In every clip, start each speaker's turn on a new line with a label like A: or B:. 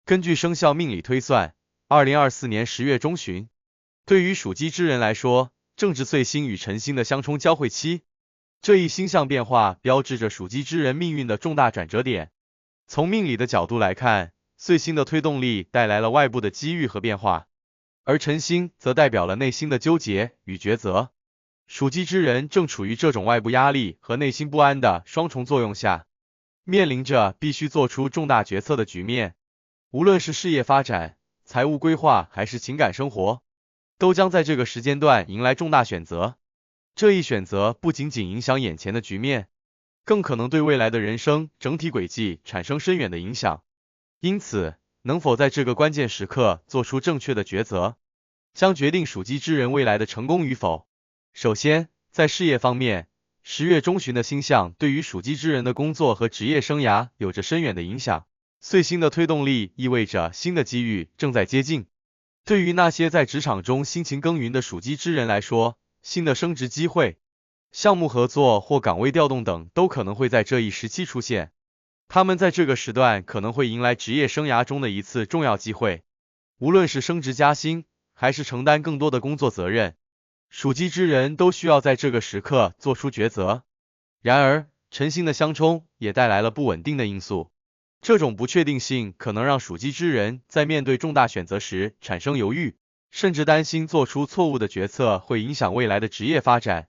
A: 根据生肖命理推算，2024年10月中旬，对于属鸡之人来说，正值岁星与辰星的相冲交汇期，这一星象变化标志着属鸡之人命运的重大转折点。从命理的角度来看，岁星的推动力带来了外部的机遇和变化，而辰星则代表了内心的纠结与抉择。属鸡之人正处于这种外部压力和内心不安的双重作用下，面临着必须做出重大决策的局面。无论是事业发展、财务规划还是情感生活，都将在这个时间段迎来重大选择。这一选择不仅仅影响眼前的局面，更可能对未来的人生整体轨迹产生深远的影响。因此，能否在这个关键时刻做出正确的抉择，将决定属鸡之人未来的成功与否。首先，在事业方面，10月中旬的星象对于属鸡之人的工作和职业生涯有着深远的影响。岁星的推动力意味着新的机遇正在接近。对于那些在职场中辛勤耕耘的属鸡之人来说，新的升职机会、项目合作或岗位调动等都可能会在这一时期出现。他们在这个时段可能会迎来职业生涯中的一次重要机会，无论是升职加薪，还是承担更多的工作责任，属鸡之人都需要在这个时刻做出抉择。然而，辰星的相冲也带来了不稳定的因素。这种不确定性可能让属鸡之人在面对重大选择时产生犹豫，甚至担心做出错误的决策会影响未来的职业发展。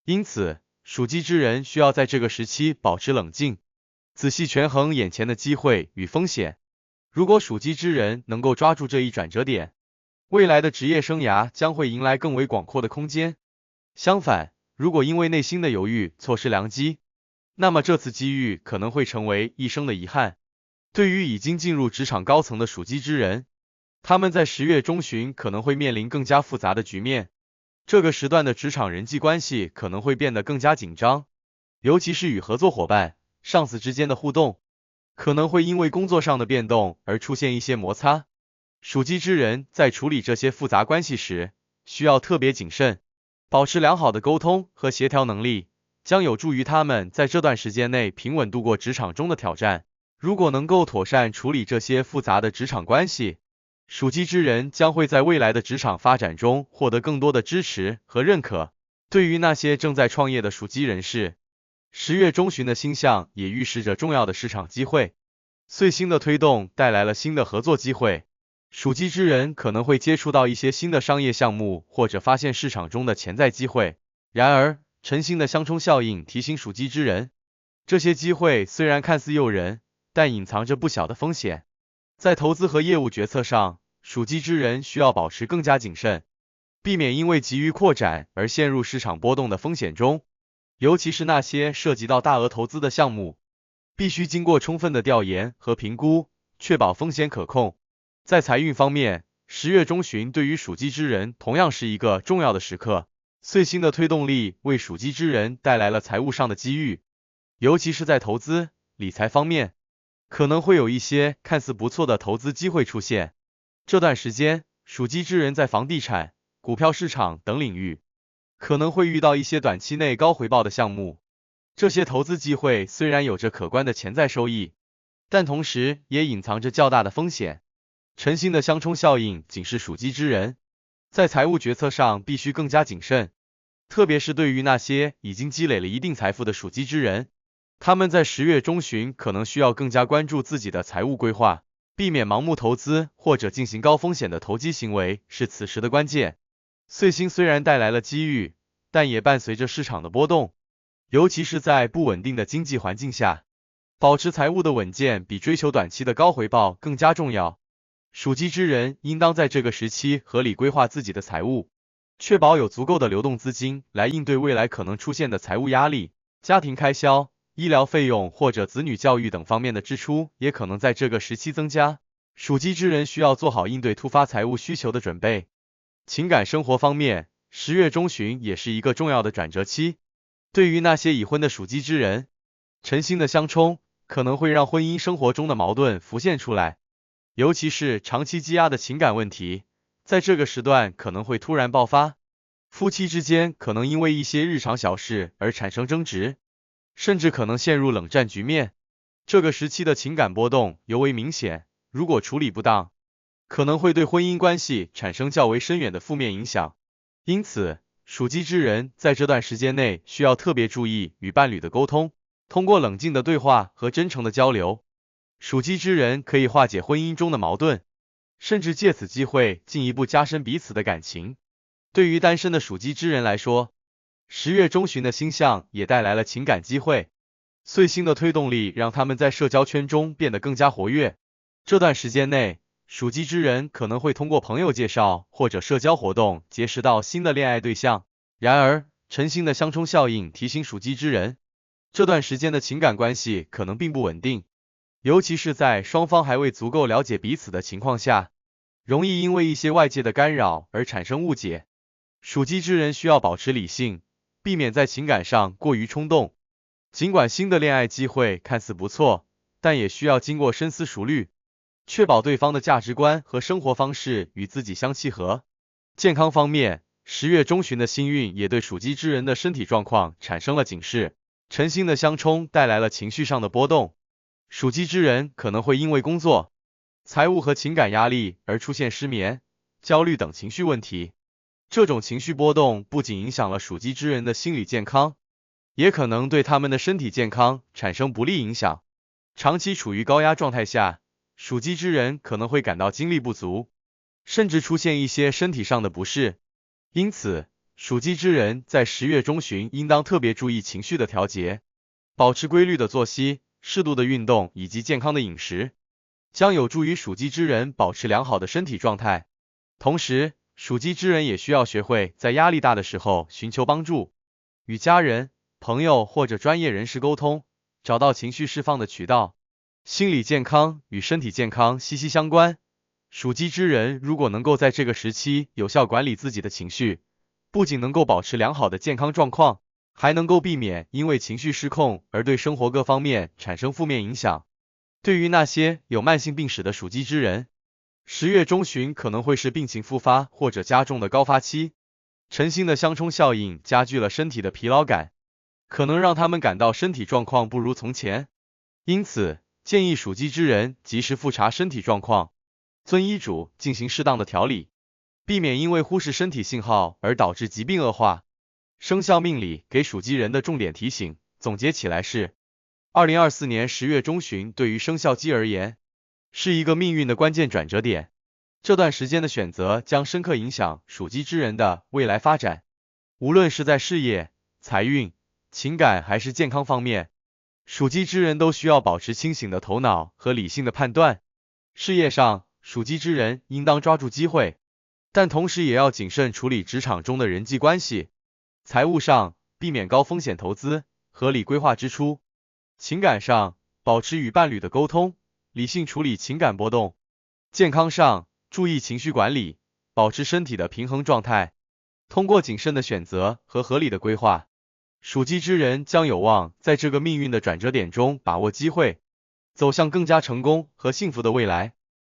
A: 因此，属鸡之人需要在这个时期保持冷静，仔细权衡眼前的机会与风险。如果属鸡之人能够抓住这一转折点，未来的职业生涯将会迎来更为广阔的空间。相反，如果因为内心的犹豫错失良机，那么这次机遇可能会成为一生的遗憾。对于已经进入职场高层的属鸡之人，他们在10月中旬可能会面临更加复杂的局面。这个时段的职场人际关系可能会变得更加紧张，尤其是与合作伙伴、上司之间的互动，可能会因为工作上的变动而出现一些摩擦。属鸡之人在处理这些复杂关系时，需要特别谨慎，保持良好的沟通和协调能力，将有助于他们在这段时间内平稳度过职场中的挑战。如果能够妥善处理这些复杂的职场关系，属鸡之人将会在未来的职场发展中获得更多的支持和认可。对于那些正在创业的属鸡人士，10月中旬的星象也预示着重要的市场机会。岁星的推动带来了新的合作机会，属鸡之人可能会接触到一些新的商业项目，或者发现市场中的潜在机会。然而，辰星的相冲效应提醒属鸡之人，这些机会虽然看似诱人，但隐藏着不小的风险。在投资和业务决策上，属鸡之人需要保持更加谨慎，避免因为急于扩展而陷入市场波动的风险中。尤其是那些涉及到大额投资的项目，必须经过充分的调研和评估，确保风险可控。在财运方面，10月中旬对于属鸡之人同样是一个重要的时刻。岁星的推动力为属鸡之人带来了财务上的机遇，尤其是在投资、理财方面，可能会有一些看似不错的投资机会出现。这段时间，属鸡之人在房地产、股票市场等领域，可能会遇到一些短期内高回报的项目。这些投资机会虽然有着可观的潜在收益，但同时也隐藏着较大的风险。辰星的相冲效应警示属鸡之人，在财务决策上必须更加谨慎，特别是对于那些已经积累了一定财富的属鸡之人，他们在10月中旬可能需要更加关注自己的财务规划，避免盲目投资或者进行高风险的投机行为是此时的关键。岁星虽然带来了机遇，但也伴随着市场的波动，尤其是在不稳定的经济环境下，保持财务的稳健比追求短期的高回报更加重要。属鸡之人应当在这个时期合理规划自己的财务，确保有足够的流动资金来应对未来可能出现的财务压力。家庭开销、医疗费用或者子女教育等方面的支出也可能在这个时期增加，属鸡之人需要做好应对突发财务需求的准备。情感生活方面，10月中旬也是一个重要的转折期。对于那些已婚的属鸡之人，辰星的相冲可能会让婚姻生活中的矛盾浮现出来，尤其是长期积压的情感问题，在这个时段可能会突然爆发。夫妻之间可能因为一些日常小事而产生争执，甚至可能陷入冷战局面。这个时期的情感波动尤为明显，如果处理不当，可能会对婚姻关系产生较为深远的负面影响。因此，属鸡之人在这段时间内需要特别注意与伴侣的沟通，通过冷静的对话和真诚的交流，属鸡之人可以化解婚姻中的矛盾，甚至借此机会进一步加深彼此的感情。对于单身的属鸡之人来说，10月中旬的星象也带来了情感机会，岁星的推动力让他们在社交圈中变得更加活跃。这段时间内，属鸡之人可能会通过朋友介绍或者社交活动结识到新的恋爱对象。然而，晨星的相冲效应提醒属鸡之人，这段时间的情感关系可能并不稳定，尤其是在双方还未足够了解彼此的情况下，容易因为一些外界的干扰而产生误解。属鸡之人需要保持理性，避免在情感上过于冲动。尽管新的恋爱机会看似不错，但也需要经过深思熟虑，确保对方的价值观和生活方式与自己相契合。健康方面，10月中旬的星运也对属鸡之人的身体状况产生了警示。晨星的相冲带来了情绪上的波动，属鸡之人可能会因为工作、财务和情感压力而出现失眠、焦虑等情绪问题。这种情绪波动不仅影响了属鸡之人的心理健康，也可能对他们的身体健康产生不利影响。长期处于高压状态下，属鸡之人可能会感到精力不足，甚至出现一些身体上的不适。因此，属鸡之人在10月中旬应当特别注意情绪的调节，保持规律的作息、适度的运动以及健康的饮食，将有助于属鸡之人保持良好的身体状态。同时，属鸡之人也需要学会在压力大的时候寻求帮助，与家人、朋友或者专业人士沟通，找到情绪释放的渠道。心理健康与身体健康息息相关，属鸡之人如果能够在这个时期有效管理自己的情绪，不仅能够保持良好的健康状况，还能够避免因为情绪失控而对生活各方面产生负面影响。对于那些有慢性病史的属鸡之人，10月中旬可能会是病情复发或者加重的高发期。晨星的相冲效应加剧了身体的疲劳感，可能让他们感到身体状况不如从前。因此，建议属鸡之人及时复查身体状况，遵医嘱进行适当的调理，避免因为忽视身体信号而导致疾病恶化。生肖命理给属鸡人的重点提醒总结起来是：2024年10月中旬对于生肖鸡而言，是一个命运的关键转折点。这段时间的选择将深刻影响属鸡之人的未来发展，无论是在事业、财运、情感还是健康方面，属鸡之人都需要保持清醒的头脑和理性的判断。事业上，属鸡之人应当抓住机会，但同时也要谨慎处理职场中的人际关系。财务上，避免高风险投资，合理规划支出。情感上，保持与伴侣的沟通，理性处理情感波动。健康上，注意情绪管理，保持身体的平衡状态。通过谨慎的选择和合理的规划，属鸡之人将有望在这个命运的转折点中把握机会，走向更加成功和幸福的未来。